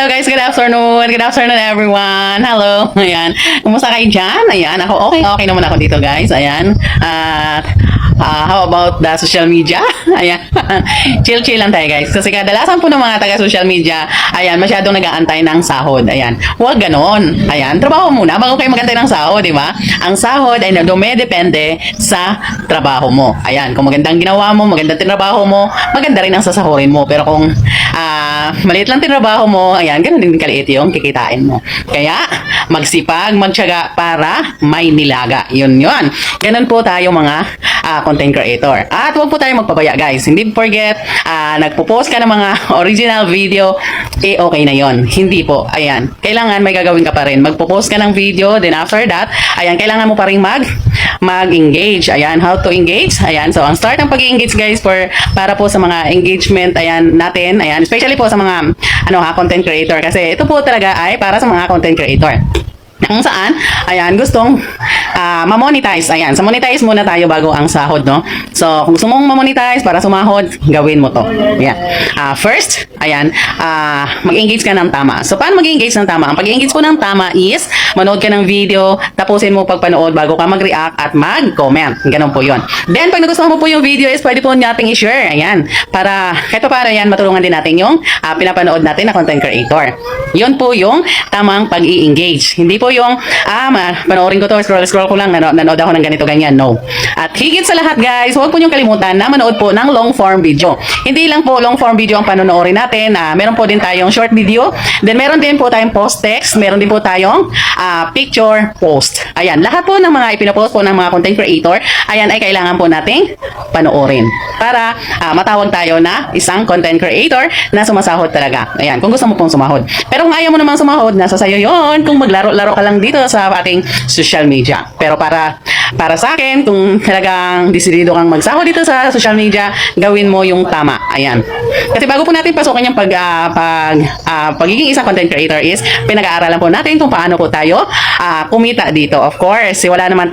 Hello guys, good afternoon. Good afternoon everyone. Hello. Ayan. Kumusta kayo dyan? Ayan, ako okay naman ako dito guys. Ayan. At how about the social media? Ayan. Chill lang tayo guys. Kasi kadalasan po ng mga taga social media, ayan, masyadong nag-aantay ng sahod. Ayan. Huwag ganon. Ayan. Trabaho muna bago kayo magantay ng sahod, di ba? Ang sahod ay dumedepende sa trabaho mo. Ayan. Kung magandang ginawa mo, magandang tinrabaho mo, maganda rin ang sasahurin mo. Pero kung maliit lang tinrabaho mo, ayan, ganun din kaliit yung kikitain mo. Kaya, magsipag, magtiyaga para may nilaga. Yun. Ganun po tayo mga content creator. At huwag po tayo magpabaya guys. Hindi forget, nagpo-post ka ng mga original video, okay na yon. Hindi po. Ayan. Kailangan may gagawin ka pa rin. Magpo-post ka ng video, then after that, ayan, kailangan mo pa rin mag-engage. Ayan, how to engage. Ayan, so ang start ng pag-engage guys para po sa mga engagement, ayan, natin, ayan, especially po sa mga content creator kasi ito po talaga ay para sa mga content creator. Kung saan, ayan, gustong ma-monetize. Ayan, so monetize muna tayo bago ang sahod, no? So, kung gusto mong ma-monetize para sumahod, gawin mo to. Ayan. First, ayan, mag-engage ka ng tama. So, paano mag-engage ng tama? Ang pag-engage po ng tama is, manood ka ng video, tapusin mo pagpanood bago ka mag-react at mag-comment. Ganun po yun. Then, pag nagustuhan mo po yung video is, pwede po nating i-share. Ayan. Para, kahit para yan, matulungan din natin yung pinapanood natin na content creator. Yun po yung tamang pag-i-engage. Hindi po yung, panoorin ko to, scroll ko lang, nanood ako ng ganito, ganyan. No. At higit sa lahat guys, huwag po niyong kalimutan na manood po ng long form video. Hindi lang po long form video ang panonoorin natin. Meron po din tayong short video. Then meron din po tayong post text. Meron din po tayong picture post. Ayan, lahat po ng mga ipinopost po ng mga content creator, ayan ay kailangan po nating panoorin. Para matawag tayo na isang content creator na sumasahod talaga. Ayan, kung gusto mo pong sumahod. Pero kung ayaw mo namang sumahod, nasa sayo yon. Kung maglaro-laro ka lang dito sa ating social media. Pero para sa akin, kung talagang desidido kang magsahod dito sa social media, gawin mo yung tama. Ayan. Kasi bago po natin pasukin yung pagiging isang content creator is, pinag-aaralan po natin kung paano po tayo kumita dito. Of course, wala naman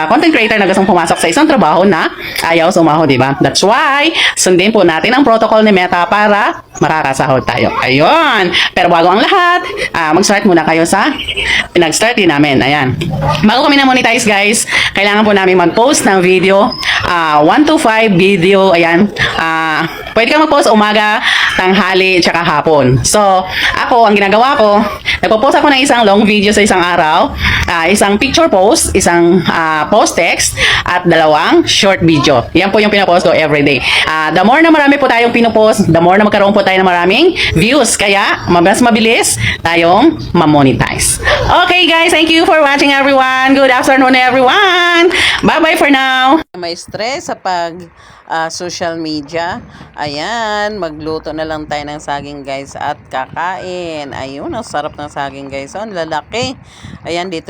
content creator na gustong pumasok sa isang trabaho na ayaw sumahod, di ba? That's why, sundin po natin ang protocol ni Meta para makakasahod tayo. Ayun. Pero bago ang lahat, mag-start muna kayo sa pinag-start din namin. Ayan. Bago kami na-monetize guys, kailangan po namin mag-post ng video. 1 to 5 video. Ayan. Pwede kang mag-post umaga, tanghali, tsaka hapon. So, ako, ang ginagawa ko, nagpo-post ako ng isang long video sa isang araw, isang picture post, isang post text, at 2 short video. Yan po yung pinapost ko everyday. The more na marami po tayong pinopost, the more na magkaroon po tayo ng maraming views. Kaya, mas mabilis tayong ma-monetize. Okay guys, thank you for watching everyone. Good afternoon everyone. Bye-bye for now. May stress sa social media. Ayan, magluto na lang tayo ng saging guys at kakain. Ayun, ang sarap ng saging guys. Ang lalaki. Ayan, dito